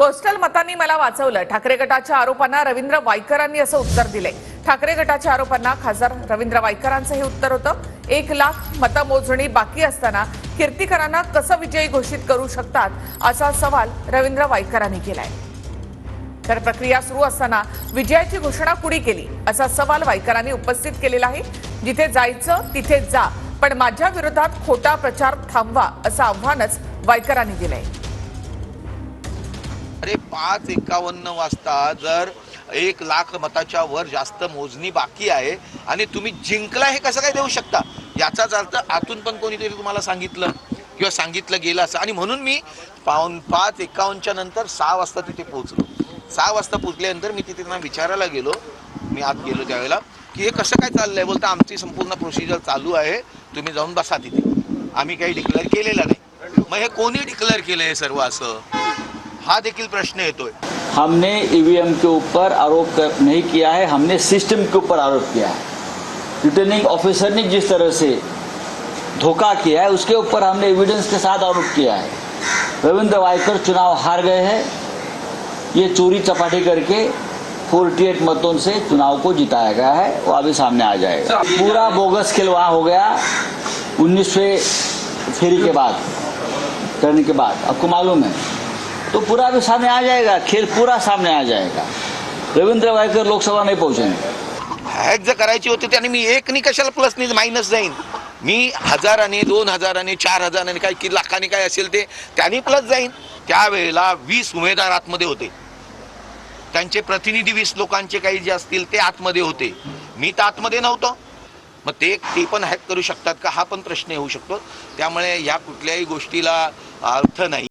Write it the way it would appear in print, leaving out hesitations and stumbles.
Postal मतांनी मला वाचवलं, ठाकरे गटाच्या आरोपांना रवींद्र वायकरांनी असं उत्तर दिले। ठाकरे गटाच्या आरोपांना खासदार रवींद्र वायकरांचं हे उत्तर होतं। 1 लाख मतमोजणी बाकी असताना कीर्तीकरांना कसं विजयी घोषित करू शकतात असा सवाल रवींद्र वायकरांनी केलाय। तर प्रक्रिया सुरू असताना विजयाची घोषणा कुणी केली असा सवाल वायकरांनी उपस्थित केलेला आहे। जिथे जायचं तिथे जा, पण माझ्या विरोधात खोटा प्रचार थांबवा असं आव्हानच वायकरांनी दिलंय। अरे 5:51 वाजता जर 1 लाख मताच्या वर जास्त मोजणी बाकी आहे आणि तुम्ही जिंकला हे कसं काय देऊ शकता? याचाच अर्थ आतून पण कोणीतरी तुम्हाला सांगितलं किंवा सांगितलं गेलं असं। आणि म्हणून मी 5:51च्या नंतर 6 वाजता तिथे पोहोचलो। 6 वाजता पोहोचल्यानंतर मी तिथे त्यांना विचारायला गेलो, मी आत गेलो त्यावेळेला की हे कसं काय चाललंय? बोलता आमची संपूर्ण प्रोसिजर चालू आहे, तुम्ही जाऊन बसा तिथे, आम्ही काही डिक्लेअर केलेलं नाही। मग हे कोणी डिक्लेअर केलं हे सर्व असं? हा देखील प्रश्न येतोय। हमने ईवीएम के ऊपर आरोप नहीं किया है, हमने सिस्टम के ऊपर आरोप किया है। रिटर्निंग ऑफिसर ने जिस तरह से धोखा किया है उसके ऊपर हमने एविडेंस के साथ आरोप किया है। रविंद्र वायकर चुनाव हार गए हैं, ये चोरी चपाटी करके 48 मतों से चुनाव को जिताया गया है, वो अभी सामने आ जाएगा। पूरा बोगस खेल वहाँ हो गया 19वें फेरी के बाद, टर्न के बाद, आपको मालूम है, तो पूरा भी सामने आ जाएगा, खेल पूरा सामने आ जाएगा। रवींद्र वायकर लोकसभा नहीं पहुंचेंगे। हॅक जर करायची होती त्याने मी एक नि कशाला प्लस नि मायनस जाईन, मी हजाराने 2000 4000 काही लाखांनी काय असेल ते त्यांनी प्लस जाईन। त्यावेळेला 20 उमेदवार आतमध्ये होते, त्यांचे प्रतिनिधी 20 लोकांचे काही जे असतील ते आतमध्ये होते, मी तर आतमध्ये नव्हतो। मग ते पण हॅक करू शकतात का हा पण प्रश्न येऊ शकतो। त्यामुळे या कुठल्याही गोष्टीला अर्थ नाही।